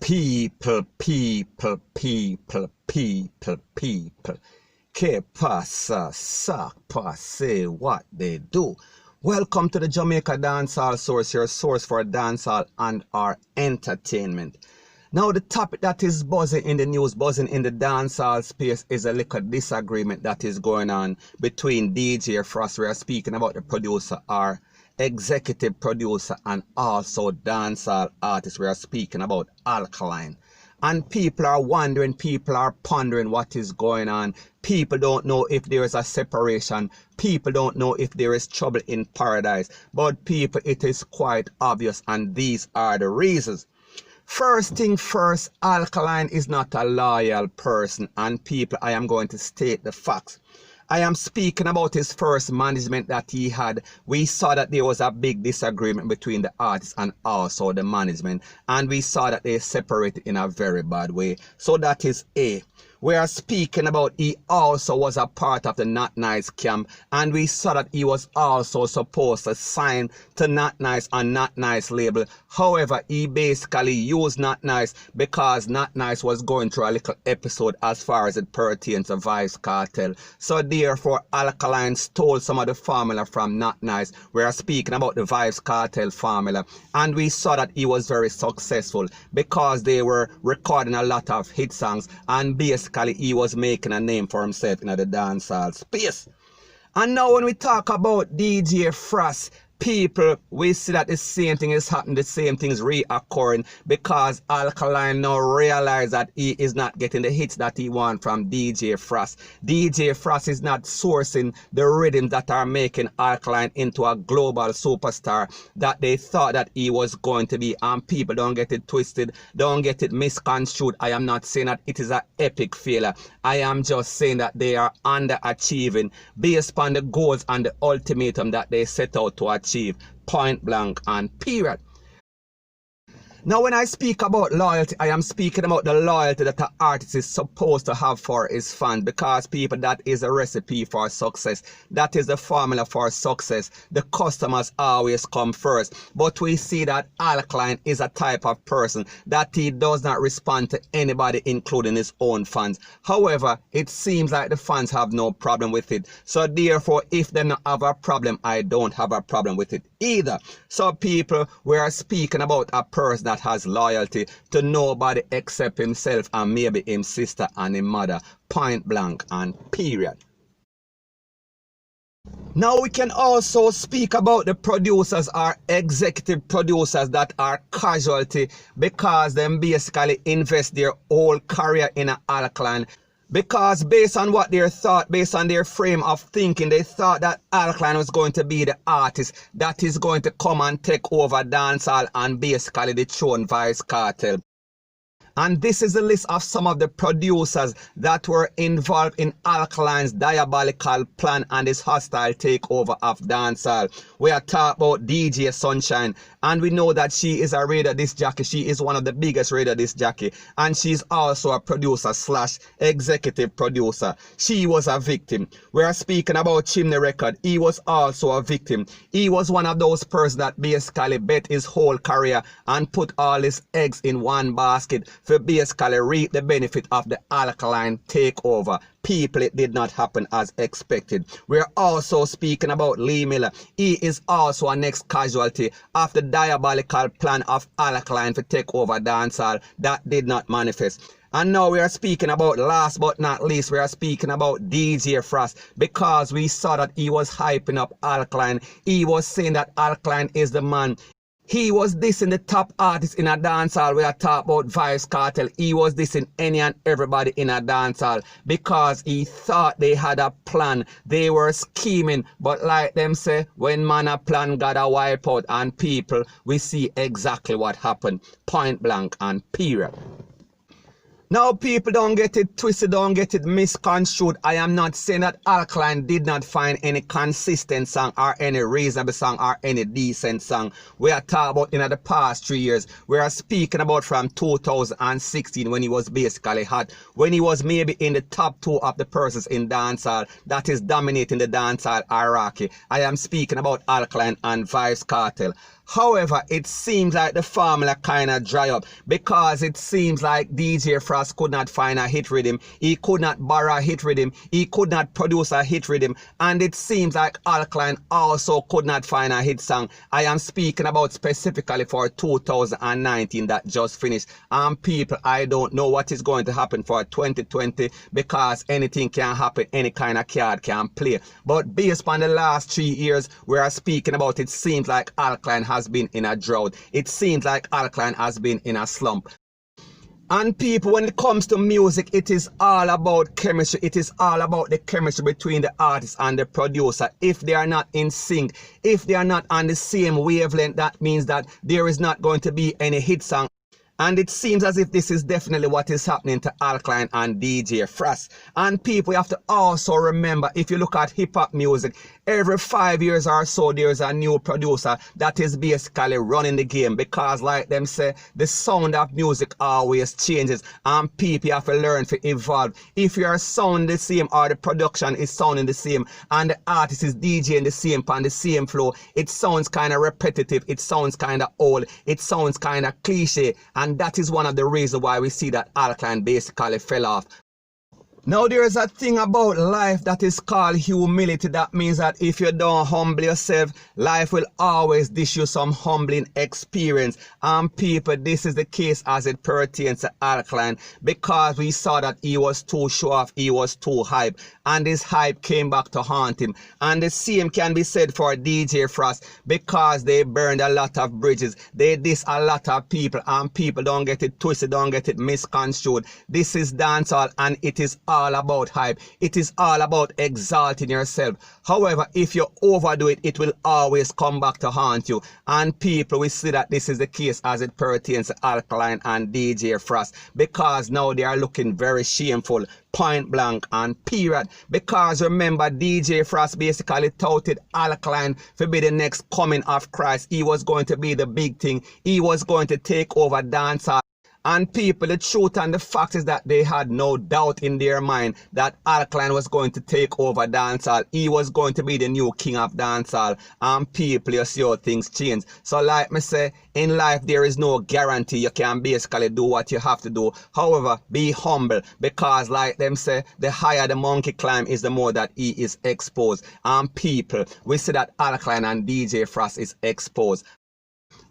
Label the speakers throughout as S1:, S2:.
S1: People. Que pasa, sac passe, what they do. Welcome to the Jamaica Dancehall Source, your source for dancehall and our entertainment. Now the topic that is buzzing in the news, buzzing in the dancehall space is a little disagreement that is going on between DJ Frass. We are speaking about the producer, our executive producer, and also dancehall artist. We are speaking about Alkaline. And people are wondering, people are pondering what is going on. People don't know if there is a separation. People don't know if there is trouble in paradise. But people, it is quite obvious, and these are the reasons. First thing first, Alkaline is not a loyal person, and people, I am going to state the facts. I am speaking about his first management that he had. We saw that there was a big disagreement between the artist and also the management, and we saw that they separated in a very bad way. So that is A. We are speaking about he also was a part of the Not Nice camp, and we saw that he was also supposed to sign to Not Nice and Not Nice label. However, he basically used Not Nice because Not Nice was going through a little episode as far as it pertains to Vybz Kartel. So therefore, Alkaline stole some of the formula from Not Nice. We are speaking about the Vybz Kartel formula, and we saw that he was very successful because they were recording a lot of hit songs, and basically he was making a name for himself in the dancehall space. And now when we talk about DJ Frass, people, we see that the same thing is happening, the same thing is reoccurring, because Alkaline now realize that he is not getting the hits that he wants from DJ Frass. DJ Frass is not sourcing the rhythms that are making Alkaline into a global superstar that they thought that he was going to be. And people, don't get it twisted, don't get it misconstrued. I am not saying that it is an epic failure. I am just saying that they are underachieving based upon the goals and the ultimatum that they set out to achieve, point blank and period. Now when I speak about loyalty, I am speaking about the loyalty that an artist is supposed to have for his fans, because people, that is a recipe for success. That is the formula for success. The customers always come first. But we see that Alkaline is a type of person that he does not respond to anybody, including his own fans. However, it seems like the fans have no problem with it. So therefore, if they don't have a problem, I don't have a problem with it either. So people, we are speaking about a person that has loyalty to nobody except himself and maybe his sister and his mother, point blank and period. Now we can also speak about the producers or executive producers that are casualty, because them basically invest their whole career in an Alkaline. Because based on what they thought, based on their frame of thinking, they thought that Alkaline was going to be the artist that is going to come and take over dancehall and basically dethrone Vybz Kartel. And this is a list of some of the producers that were involved in Alkaline's diabolical plan and his hostile takeover of dancehall. We are talking about DJ Sunshine, and we know that she is a radio disc jockey. She is one of the biggest radio disc jockey, and she's also a producer slash executive producer. She was a victim. We are speaking about Chimney Record. He was also a victim. He was one of those persons that basically bet his whole career and put all his eggs in one basket for basically reap the benefit of the Alkaline takeover. People, it did not happen as expected. We're also speaking about Lee Miller. He is also a next casualty of the diabolical plan of Alkaline to take over dancehall. That did not manifest. And now we are speaking about, last but not least, we are speaking about DJ Frass, because we saw that he was hyping up Alkaline. He was saying that Alkaline is the man. He was dissing the top artists in a dancehall. We are talking about Vybz Kartel. He was dissing any and everybody in a dancehall because he thought they had a plan. They were scheming. But like them say, when man a plan, God a wipe out. And people, we see exactly what happened. Point blank and period. Now people, don't get it twisted, don't get it misconstrued. I am not saying that Alkaline did not find any consistent song or any reasonable song or any decent song. We are talking about in the past 3 years. We are speaking about from 2016 when he was basically hot. When he was maybe in the top 2 of the persons in dancehall that is dominating the dancehall hierarchy. I am speaking about Alkaline and Vybz Kartel. However, it seems like the formula kind of dry up because it seems like DJ Frass could not find a hit rhythm. He could not borrow a hit rhythm. He could not produce a hit rhythm. And it seems like Alkaline also could not find a hit song. I am speaking about specifically for 2019 that just finished. People, I don't know what is going to happen for 2020 because anything can happen, any kind of card can play. But based on the last 3 years we are speaking about, it seems like Alkaline has been in a drought. It seems like Alkaline has been in a slump. And people, when it comes to music, it is all about chemistry. It is all about the chemistry between the artist and the producer. If they are not in sync, if they are not on the same wavelength, that means that there is not going to be any hit song. And it seems as if this is definitely what is happening to Alkaline and DJ Frass. And people, you have to also remember, if you look at hip-hop music, every 5 years or so, there's a new producer that is basically running the game. Because like them say, the sound of music always changes. And people have to learn to evolve. If you are sounding the same or the production is sounding the same and the artist is DJing the same on the same flow, it sounds kind of repetitive. It sounds kind of old. It sounds kind of cliche. And that is one of the reasons why we see that Alkaline basically fell off. Now there is a thing about life that is called humility. That means that if you don't humble yourself, life will always dish you some humbling experience. And people, this is the case as it pertains to Alkaline, because we saw that he was too show off, he was too hype, and this hype came back to haunt him. And the same can be said for DJ Frass, because they burned a lot of bridges, they diss a lot of people, and people don't get it twisted, don't get it misconstrued. This is dancehall and it is all about hype. It is all about exalting yourself. However, if you overdo it, it will always come back to haunt you. And people, we see that this is the case as it pertains to Alkaline and DJ Frass, because now they are looking very shameful, point blank and period. Because remember, DJ Frass basically touted Alkaline to be the next coming of Christ. He was going to be the big thing. He was going to take over dancehall. And people, the truth and the fact is that they had no doubt in their mind that Alkaline was going to take over dancehall. He was going to be the new king of dancehall. And people, you see how things change. So like me say, in life there is no guarantee. You can basically do what you have to do. However, be humble, because like them say, the higher the monkey climb is the more that he is exposed. And people, we see that Alkaline and DJ Frass is exposed.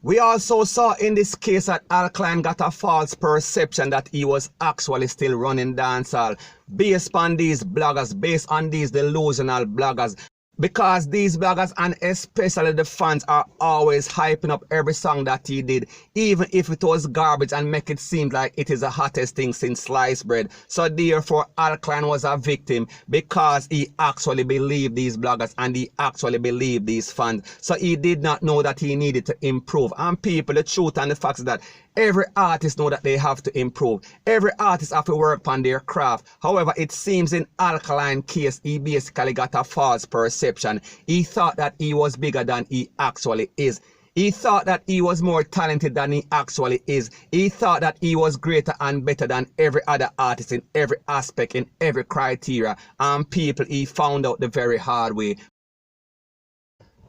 S1: We also saw in this case that Alkaline got a false perception that he was actually still running dancehall based on these bloggers, based on these delusional bloggers. Because these bloggers and especially the fans are always hyping up every song that he did, even if it was garbage, and make it seem like it is the hottest thing since sliced bread. So therefore Alkaline was a victim, because he actually believed these bloggers and he actually believed these fans. So he did not know that he needed to improve. And people, the truth and the fact is that every artist know that they have to improve. Every artist have to work on their craft. However, it seems in Alkaline case, he basically got a false perception. He thought that he was bigger than he actually is. He thought that he was more talented than he actually is. He thought that he was greater and better than every other artist in every aspect, in every criteria. And people, he found out the very hard way.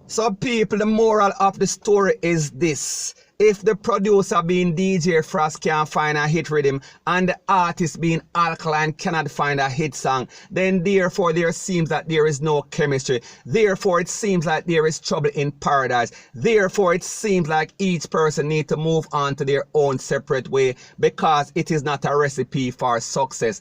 S1: So people, the moral of the story is this. If the producer being DJ Frass can't find a hit rhythm and the artist being Alkaline cannot find a hit song, then therefore there seems that there is no chemistry. Therefore it seems like there is trouble in paradise. Therefore it seems like each person needs to move on to their own separate way, because it is not a recipe for success.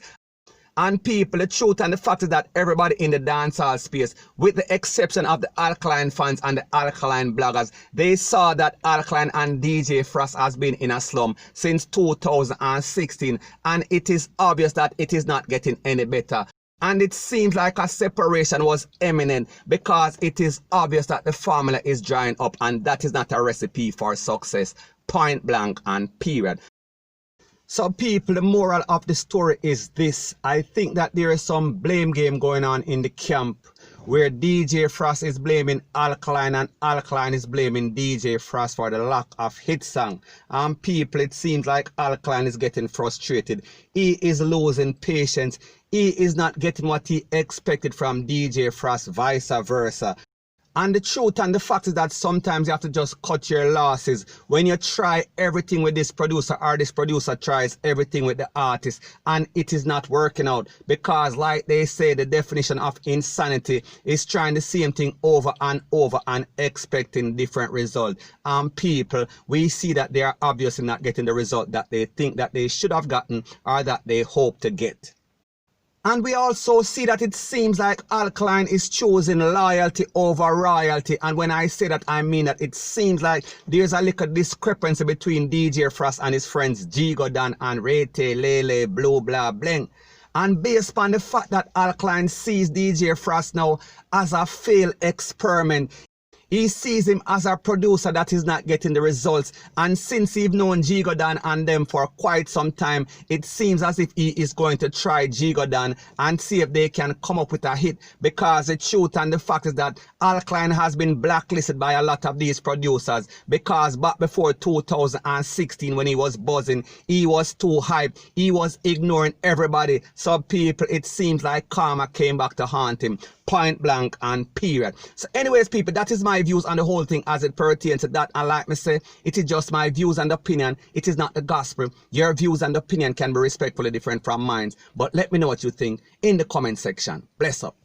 S1: And people, the truth and the fact is that everybody in the dancehall space, with the exception of the Alkaline fans and the Alkaline bloggers, they saw that Alkaline and DJ Frass has been in a slum since 2016, and it is obvious that it is not getting any better. And it seems like a separation was imminent, because it is obvious that the formula is drying up, and that is not a recipe for success, point blank and period. So people, the moral of the story is this. I think that there is some blame game going on in the camp, where DJ Frass is blaming Alkaline and Alkaline is blaming DJ Frass for the lack of hit song. And people, it seems like Alkaline is getting frustrated. He is losing patience. He is not getting what he expected from DJ Frass, vice versa. And the truth and the fact is that sometimes you have to just cut your losses. When you try everything with this producer, or this producer tries everything with the artist, and it is not working out. Because like they say, the definition of insanity is trying the same thing over and over and expecting different results. And people, we see that they are obviously not getting the result that they think that they should have gotten or that they hope to get. And we also see that it seems like Alkaline is choosing loyalty over royalty. And when I say that, I mean that it seems like there's a little discrepancy between DJ Frass and his friends Jigodan and Rete, Lele, Blue, Blah, Bling. And based upon the fact that Alkaline sees DJ Frass now as a failed experiment, he sees him as a producer that is not getting the results. And since he's known Jigodan and them for quite some time, it seems as if he is going to try Jigodan and see if they can come up with a hit. Because the truth and the fact is that Alkaline has been blacklisted by a lot of these producers. Because back before 2016 when he was buzzing, he was too hyped. He was ignoring everybody. So people, it seems like karma came back to haunt him. Point blank and period. So anyways, people, that is my views on the whole thing as it pertains to that. And like me say, it is just my views and opinion. It is not the gospel. Your views and opinion can be respectfully different from mine. But let me know what you think in the comment section. Bless up.